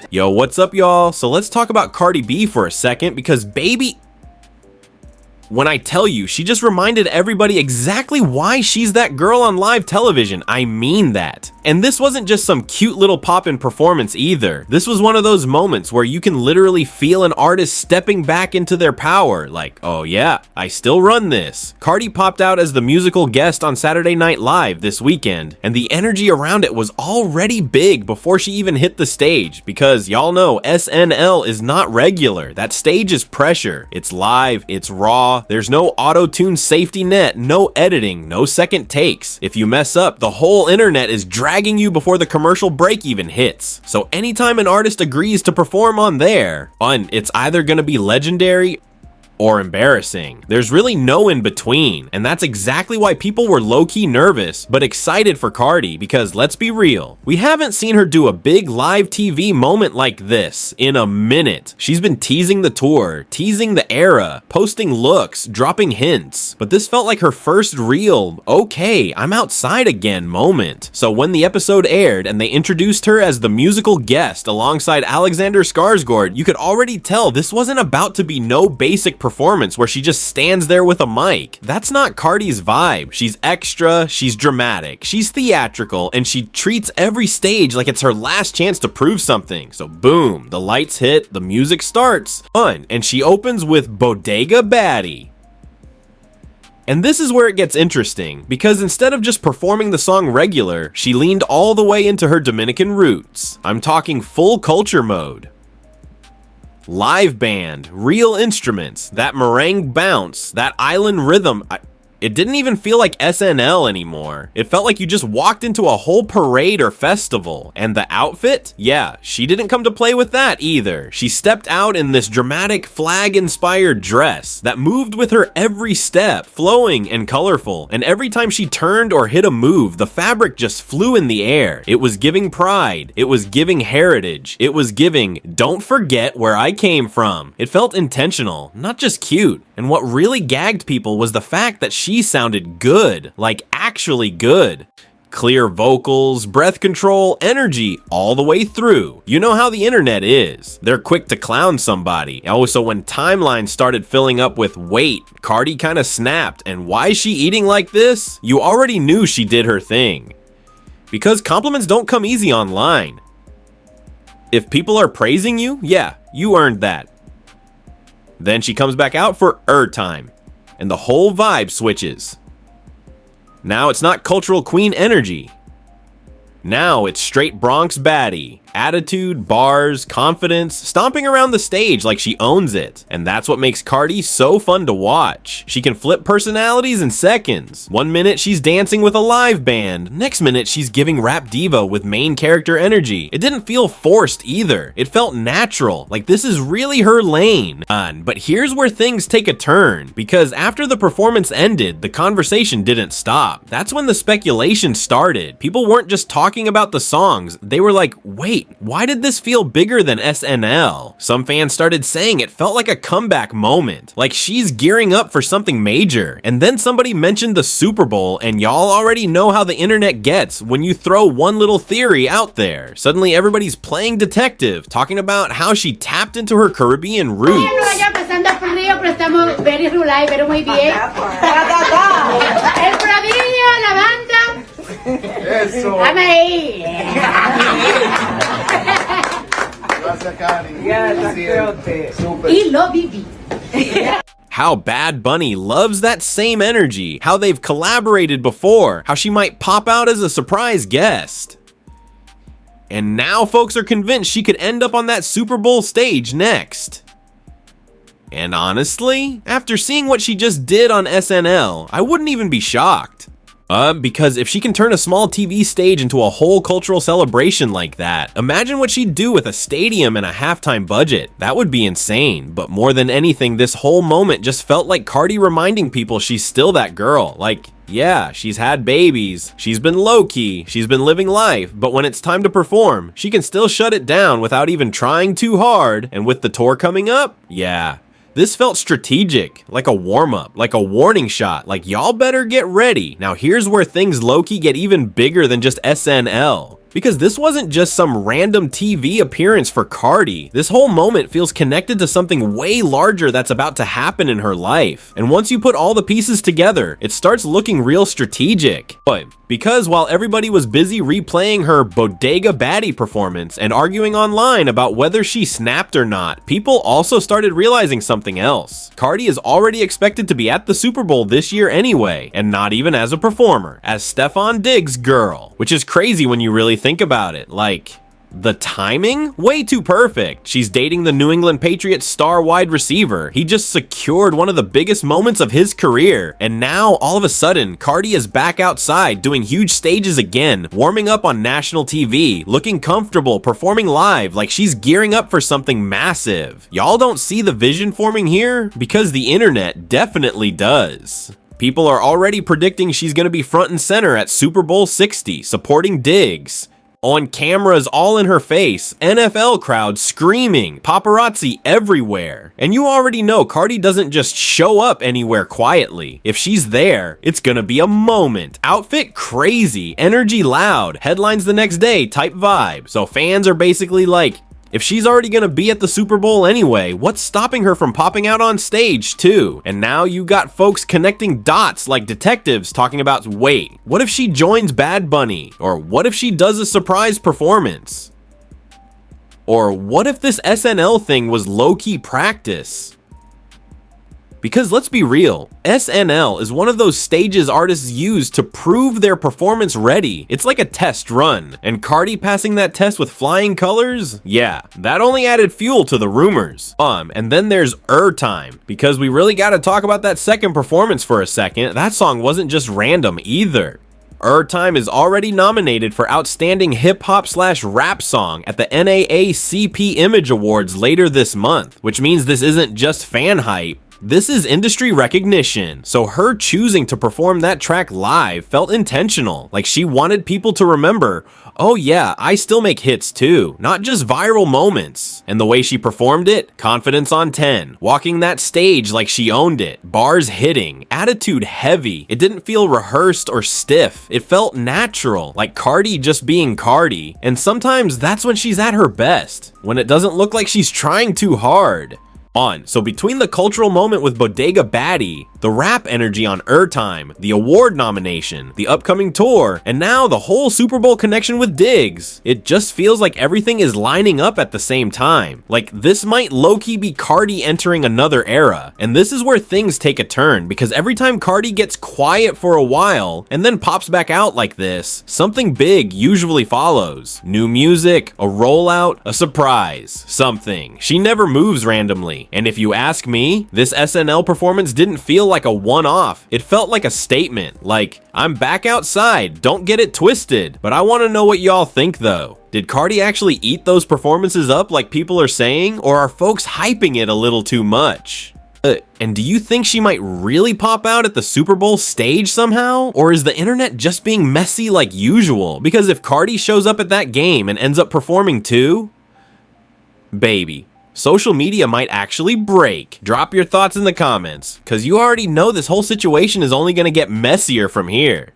Yo, what's up, y'all? So let's talk about Cardi B for a second, because baby, when I tell you, she just reminded everybody exactly why she's that girl on live television. I mean that. And this wasn't just some cute little pop-in performance either. This was one of those moments where you can literally feel an artist stepping back into their power. Like, oh yeah, I still run this. Cardi popped out as the musical guest on Saturday Night Live this weekend, and the energy around it was already big before she even hit the stage, because y'all know SNL is not regular. That stage is pressure. It's live, it's raw. There's no auto-tune safety net, no editing, no second takes. If you mess up, the whole internet is dragging you before the commercial break even hits. So anytime an artist agrees to perform on there, it's either gonna be legendary or embarrassing. There's really no in between, and that's exactly why people were low-key nervous but excited for Cardi, because let's be real, we haven't seen her do a big live TV moment like this in a minute. She's been teasing the tour, teasing the era, posting looks, dropping hints, but this felt like her first real, okay, I'm outside again moment. So when the episode aired and they introduced her as the musical guest alongside Alexander Skarsgård, you could already tell this wasn't about to be no basic performance where she just stands there with a mic. That's not Cardi's vibe. She's extra, she's dramatic, she's theatrical, and she treats every stage like it's her last chance to prove something. So boom, the lights hit, the music starts, and she opens with Bodega Baddie. And this is where it gets interesting, because instead of just performing the song regular, she leaned all the way into her Dominican roots. I'm talking full culture mode. Live band, real instruments, that merengue bounce, that island rhythm. It didn't even feel like SNL anymore. It felt like you just walked into a whole parade or festival. And the outfit? Yeah, she didn't come to play with that either. She stepped out in this dramatic flag-inspired dress that moved with her every step, flowing and colorful. And every time she turned or hit a move, the fabric just flew in the air. It was giving pride. It was giving heritage. It was giving, don't forget where I came from. It felt intentional, not just cute. And what really gagged people was the fact that she sounded good, like actually good. Clear vocals, breath control, energy all the way through. You know how the internet is. They're quick to clown somebody. So when timelines started filling up with wait, Cardi kind of snapped, and why is she eating like this? You already knew she did her thing. Because compliments don't come easy online. If people are praising you, yeah, you earned that. Then she comes back out for ErrTime, and the whole vibe switches. Now it's not cultural queen energy. Now it's straight Bronx baddie. Attitude, bars, confidence, stomping around the stage like she owns it. And that's what makes Cardi so fun to watch. She can flip personalities in seconds. One minute she's dancing with a live band. Next minute she's giving rap diva with main character energy. It didn't feel forced either. It felt natural, like this is really her lane. But here's where things take a turn, because after the performance ended, the conversation didn't stop. That's when the speculation started. People weren't just talking about the songs. They were like, wait, why did this feel bigger than SNL? Some fans started saying it felt like a comeback moment, like she's gearing up for something major. And then somebody mentioned the Super Bowl, and y'all already know how the internet gets when you throw one little theory out there. Suddenly everybody's playing detective, talking about how she tapped into her Caribbean roots. Eso. How Bad Bunny loves that same energy, how they've collaborated before, how she might pop out as a surprise guest. And now folks are convinced she could end up on that Super Bowl stage next. And honestly, after seeing what she just did on SNL, I wouldn't even be shocked. Because if she can turn a small TV stage into a whole cultural celebration like that, imagine what she'd do with a stadium and a halftime budget. That would be insane. But more than anything, this whole moment just felt like Cardi reminding people she's still that girl. Like, yeah, she's had babies, she's been low-key, she's been living life, but when it's time to perform, she can still shut it down without even trying too hard. And with the tour coming up, yeah. This felt strategic, like a warm-up, like a warning shot, like y'all better get ready. Now here's where things low-key get even bigger than just SNL. Because this wasn't just some random TV appearance for Cardi. This whole moment feels connected to something way larger that's about to happen in her life. And once you put all the pieces together, it starts looking real strategic. But because while everybody was busy replaying her Bodega Baddie performance and arguing online about whether she snapped or not, people also started realizing something else. Cardi is already expected to be at the Super Bowl this year anyway, and not even as a performer, as Stefon Diggs' girl, which is crazy when you really think about it. Like, the timing? Way too perfect. She's dating the New England Patriots star wide receiver. He just secured one of the biggest moments of his career. And now, all of a sudden, Cardi is back outside doing huge stages again, warming up on national TV, looking comfortable, performing live like she's gearing up for something massive. Y'all don't see the vision forming here? Because the internet definitely does. People are already predicting she's gonna be front and center at Super Bowl 60, supporting Diggs. On cameras all in her face, NFL crowd screaming, paparazzi everywhere. And you already know Cardi doesn't just show up anywhere quietly. If she's there, it's gonna be a moment. Outfit crazy, energy loud, headlines the next day type vibe. So fans are basically like, if she's already gonna be at the Super Bowl anyway, what's stopping her from popping out on stage too? And now you got folks connecting dots like detectives talking about, wait, what if she joins Bad Bunny? Or what if she does a surprise performance? Or what if this SNL thing was low-key practice? Because let's be real, SNL is one of those stages artists use to prove their performance ready. It's like a test run, and Cardi passing that test with flying colors? Yeah, that only added fuel to the rumors. And then there's ErrTime, because we really gotta talk about that second performance for a second. That song wasn't just random either. ErrTime is already nominated for Outstanding Hip Hop / Rap Song at the NAACP Image Awards later this month, which means this isn't just fan hype. This is industry recognition, so her choosing to perform that track live felt intentional, like she wanted people to remember, oh yeah, I still make hits too, not just viral moments. And the way she performed it, confidence on 10, walking that stage like she owned it, bars hitting, attitude heavy. It didn't feel rehearsed or stiff, it felt natural, like Cardi just being Cardi. And sometimes that's when she's at her best, when it doesn't look like she's trying too hard. So between the cultural moment with Bodega Baddie, the rap energy on ErrTime, the award nomination, the upcoming tour, and now the whole Super Bowl connection with Diggs, it just feels like everything is lining up at the same time. Like, this might low-key be Cardi entering another era. And this is where things take a turn, because every time Cardi gets quiet for a while and then pops back out like this, something big usually follows. New music, a rollout, a surprise, something. She never moves randomly. And if you ask me, this SNL performance didn't feel like a one-off. It felt like a statement, like, I'm back outside, don't get it twisted. But I want to know what y'all think though. Did Cardi actually eat those performances up like people are saying, or are folks hyping it a little too much? And do you think she might really pop out at the Super Bowl stage somehow? Or is the internet just being messy like usual? Because if Cardi shows up at that game and ends up performing too, baby, social media might actually break. Drop your thoughts in the comments, because you already know this whole situation is only going to get messier from here.